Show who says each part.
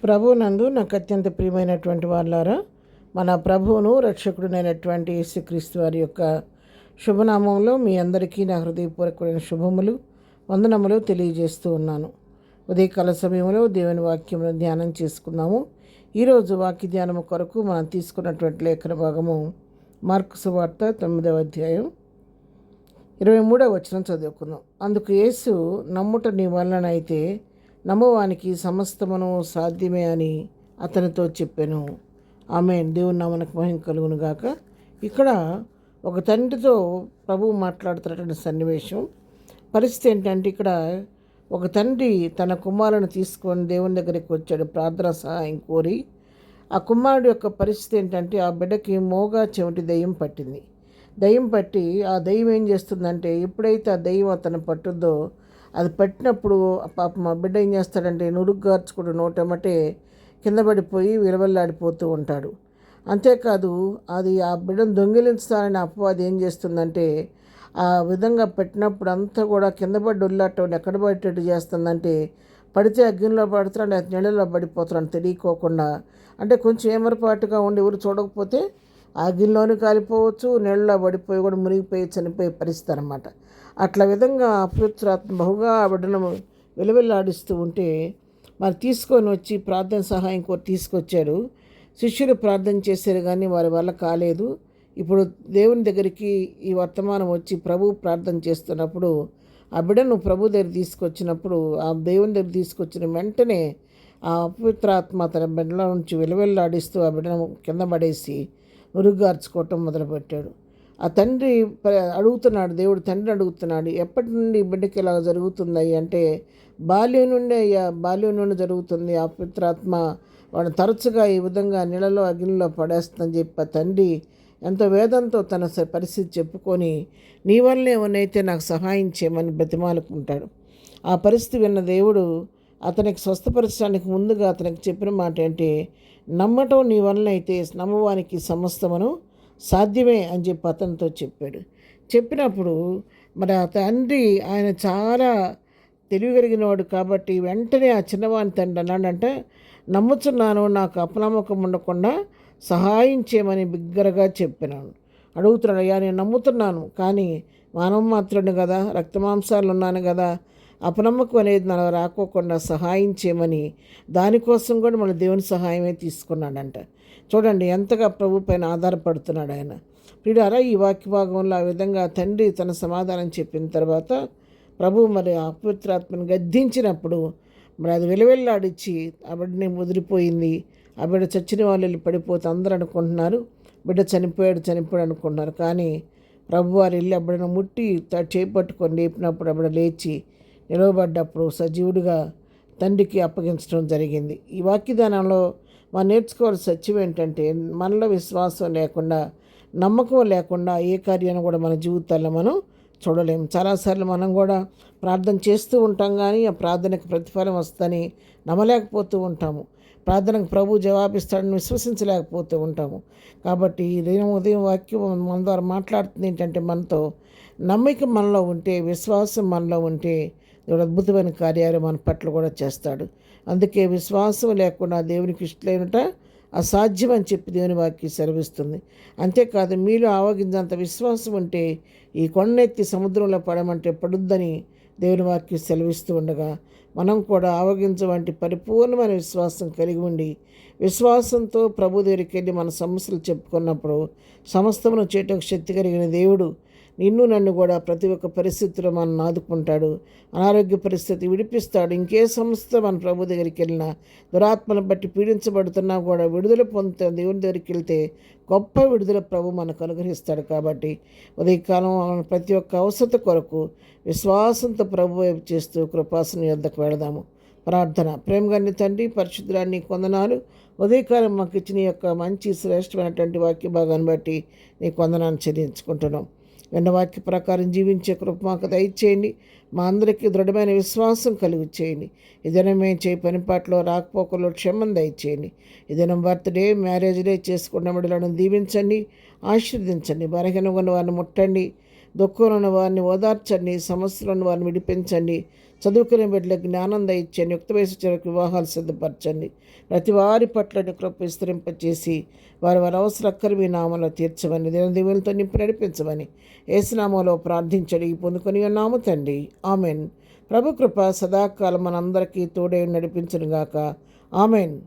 Speaker 1: ప్రభువునందు నాకు అత్యంత ప్రియమైనటువంటి వాళ్ళారా, మన ప్రభువును రక్షకుడునైనటువంటి యేసుక్రీస్తు వారి యొక్క శుభనామంలో మీ అందరికీ నా హృదయపూర్వకమైన శుభములు, వందనములు తెలియజేస్తూ ఉన్నాను. ఉదయకాల సమయంలో దేవుని వాక్యమును ధ్యానం చేసుకుందాము. ఈరోజు వాక్య ధ్యానము కొరకు మనం తీసుకున్నటువంటి లేఖన భాగము మార్కు సువార్త 9వ అధ్యాయం 23వ వచనం చదువుకుందాం. అందుకు యేసు, నమ్ముట నీ వలనైతే నమ్మవానికి సమస్తమును సాధ్యమే అని అతనితో చెప్పాను. ఆమేన్. దేవుని నామమునకు మహిమ కలుగును గాక. ఇక్కడ ఒక తండ్రితో ప్రభువు మాట్లాడుతున్నటువంటి సన్నివేశం. పరిస్థితి ఏంటంటే, ఇక్కడ ఒక తండ్రి తన కుమారుని తీసుకొని దేవుని దగ్గరికి వచ్చాడు, ప్రార్థన సహాయం కోరి. ఆ కుమారుడు యొక్క పరిస్థితి ఏంటంటే, ఆ బిడ్డకి మోగా చెవిటి దయ్యం పట్టింది. దయ్యం పట్టి ఆ దయ్యం ఏం చేస్తుందంటే, ఎప్పుడైతే ఆ దయ్యం అతను పట్టుద్దో, అది పట్టినప్పుడు పాప మా బిడ్డ ఏం చేస్తాడంటే, నురుగ్గార్చుకుంటూ నోటెమ్మటే కింద పడిపోయి విలవెల్లాడిపోతూ ఉంటాడు. అంతేకాదు, అది ఆ బిడ్డను దొంగిలించాలని అపవాది ఏం చేస్తుందంటే, ఆ విధంగా పెట్టినప్పుడు అంతా కూడా కింద పడి ఉల్లాటం ఎక్కడ పడేటట్టు చేస్తుందంటే, పడితే అగ్నిలో పడుతున్నాడు, అది నీళ్ళలో పడిపోతున్నాడు తెలియకోకుండా. అంటే కొంచెం ఏమరపాటుగా ఉండి ఎవరు చూడకపోతే అగ్నిలోనే కాలిపోవచ్చు, నీళ్ళలో పడిపోయి కూడా మునిగిపోయి చనిపోయే పరిస్థితి అనమాట. అట్లా విధంగా అపవిత్రాత్మ బహుగా ఆ బిడ్డను విలవిల్లాడిస్తూ ఉంటే, మరి తీసుకొని వచ్చి ప్రార్థన సహాయం కోరి తీసుకొచ్చాడు. శిష్యులు ప్రార్థన చేశారు కానీ వారి వల్ల కాలేదు. ఇప్పుడు దేవుని దగ్గరికి ఈ వర్తమానం వచ్చి ప్రభు ప్రార్థన చేస్తున్నప్పుడు, ఆ బిడ్డను ప్రభు దగ్గర తీసుకొచ్చినప్పుడు, ఆ దేవుని దగ్గర తీసుకొచ్చిన వెంటనే ఆ అపవిత్రాత్మ తన బిడ్డల నుంచి విలవిల్లాడిస్తూ ఆ బిడ్డను కింద పడేసి ఉరుగార్చుకోవటం మొదలుపెట్టాడు. ఆ తండ్రి అడుగుతున్నాడు, దేవుడు తండ్రి అడుగుతున్నాడు, ఎప్పటి నుండి బిడ్డకి ఇలా జరుగుతుంది అంటే, బాల్యం నుండి జరుగుతుంది. ఆ పవిత్రాత్మ వాడు తరచుగా ఈ విధంగా నీళ్ళలో అగ్నిలో పడేస్తుందని చెప్పి ఆ తండ్రి ఎంతో వేదంతో తన పరిస్థితి చెప్పుకొని, నీ వల్లే ఏమనైతే నాకు సహాయం చేయమని బ్రతిమాలుకుంటాడు. ఆ పరిస్థితి విన్న దేవుడు అతనికి స్వస్థపరచడానికి ముందుగా అతనికి చెప్పిన మాట ఏంటి, నమ్మటం నీ వలన అయితే నమ్మవానికి సమస్తమును సాధ్యమే అని చెప్పి అతనితో చెప్పాడు. చెప్పినప్పుడు మరి ఆ తండ్రి ఆయన చాలా తెలివిగలిగినవాడు కాబట్టి వెంటనే ఆ చిన్నవాని తండ్రి అన్నాడంటే, నమ్ముతున్నాను, నాకు అపనమ్మకం ఉండకుండా సహాయం చేయమని బిగ్గరగా చెప్పినాను. అడుగుతున్నాడు, అయ్యా నేను నమ్ముతున్నాను, కానీ మానవ మాత్రుడు కదా, రక్తమాంసాలు ఉన్నాను కదా, అపనమ్మకం అనేది నాకు రాకోకుండా సహాయం చేయమని దానికోసం కూడా మన దేవుని సహాయమే తీసుకున్నాడంట. చూడండి ఎంతగా ప్రభు పైన ఆధారపడుతున్నాడు ఆయన. ప్రియులారా, ఈ వాక్య భాగంలో ఆ విధంగా తండ్రి తన సమాధానం చెప్పిన తర్వాత ప్రభు మరి అపవిత్రాత్మను గద్దించినప్పుడు మరి అది వెలువెల్లాడిచ్చి ఆ బిడ్డని ముదిరిపోయింది. ఆ బిడ్డ చచ్చిన వాళ్ళు పడిపోతే అందరూ అనుకుంటున్నారు బిడ్డ చనిపోయాడు అనుకుంటున్నారు. కానీ ప్రభు వారు వెళ్ళి ఆ బిడ్డను ముట్టి చేపట్టుకొని లేపినప్పుడు ఆ బిడ్డ లేచి నిలవబడ్డప్పుడు సజీవుడిగా తండ్రికి అప్పగించడం జరిగింది. ఈ వాక్యదానంలో మనం నేర్చుకోవాల్సిన సత్యం ఏంటంటే, మనలో విశ్వాసం లేకుండా, నమ్మకం లేకుండా ఏ కార్యాన్ని కూడా మన జీవితాల్లో మనం చూడలేము. చాలాసార్లు మనం కూడా ప్రార్థన చేస్తూ ఉంటాం, కానీ ఆ ప్రార్థనకు ప్రతిఫలం వస్తుందని నమ్మలేకపోతూ ఉంటాము. ప్రార్థనకు ప్రభు జవాబిస్తాడని విశ్వసించలేకపోతూ ఉంటాము. కాబట్టి ఉదయం వాక్యం మన ద్వారా మాట్లాడుతుంది ఏంటంటే, మనతో నమ్మిక మనలో ఉంటే, విశ్వాసం మనలో ఉంటే దేవుడు అద్భుతమైన కార్యాలు మన పట్ల కూడా చేస్తాడు. అందుకే విశ్వాసం లేకుండా దేవునికి ఇష్టలేనట అసాధ్యం అని చెప్పి దేవుని వాక్యం సెలవిస్తుంది. అంతేకాదు, మీలో ఆవగించేంత విశ్వాసం ఉంటే ఈ కొండెత్తి సముద్రంలో పడమంటే పడుద్దని దేవుని వాక్యం సెలవిస్తూ ఉండగా, మనం కూడా ఆవగించ వంటి పరిపూర్ణమైన విశ్వాసం కలిగి ఉండి, విశ్వాసంతో ప్రభు దగ్గరికి వెళ్ళి మన సమస్యలు చెప్పుకున్నప్పుడు సమస్తమును చేయటకు శక్తి కలిగిన దేవుడు నిన్ను నన్ను కూడా ప్రతి ఒక్క పరిస్థితిలో మనం ఆదుకుంటాడు. అనారోగ్య పరిస్థితి విడిపిస్తాడు. ఇంకే సమస్య మన ప్రభు దగ్గరికి వెళ్ళినా, దురాత్మను బట్టి పీడించబడుతున్నా కూడా విడుదల పొందుతాం. దేవుని దగ్గరికి వెళ్తే గొప్ప విడుదల ప్రభు మనకు అనుగ్రహిస్తాడు. కాబట్టి ఉదయకాలం ప్రతి ఒక్క అవసరత కొరకు విశ్వాసంతో ప్రభు వైపు చేస్తూ కృపాసనం యొద్దకు వెళదాము. ప్రార్థన. ప్రేమగన్ని తండ్రి, పరిశుద్ధురాన్ని కొందనాలు. ఉదయకాలం మాకు ఇచ్చిన యొక్క మంచి శ్రేష్టమైనటువంటి వాక్య భాగాన్ని బట్టి నీ కొందనాన్ని చెల్లించుకుంటున్నాం. విన్న వాక్య ప్రకారం జీవించే కృప మాకు దయచేయండి. మా అందరికీ దృఢమైన విశ్వాసం కలిగి చేయండి. ఇదైనా మేము చేయ పనిపాట్లో రాకపోకలో క్షమం దయచేయండి. ఇదైనా బర్త్డే, మ్యారేజ్ డే చేసుకున్న బిడ్డలను దీవించండి, ఆశీర్వదించండి. బలహీనంగా ఉన్న వారిని ముట్టండి, దుఃఖంలో ఉన్న వారిని ఓదార్చండి, సమస్యలను వారిని విడిపించండి, చదువుకునే బిడ్డలకు జ్ఞానం దయచ్చండి. యుక్త వయసు చివరికి వివాహాలు సిద్ధపరచండి. ప్రతి వారి పట్ల నీ కృప విస్తరింపచేసి వారి అవసర అక్కరు మీ నామంలో తీర్చమని, దీవెనతో నింపి నడిపించమని యేసునామంలో ప్రార్థించడి పొందుకొని ఉన్నాము తండ్రి. ఆమెన్. ప్రభు కృప సదాకాలం మనందరికీ తోడే నడిపించునుగాక. ఆమెన్.